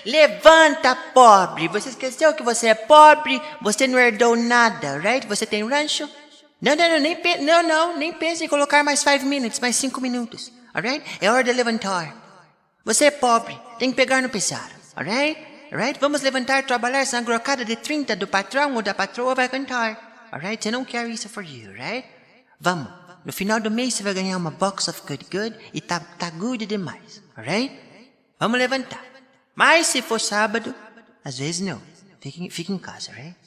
Levanta, pobre. Você esqueceu que você é pobre? Você não herdou nada, right? Você tem rancho? Não, nem pense em colocar mais 5 minutos, mais 5 minutos, alright? É hora de levantar. Você é pobre, tem que pegar no pesado, alright? Alright? Vamos levantar, trabalhar, senão a grocada de 30 do patrão ou da patroa vai cantar, alright? Você não quer isso for you, right? Vamos. No final do mês você vai ganhar uma box of good e tá good demais, alright? Vamos levantar. Mas se for sábado, às vezes não. Fique em casa, alright?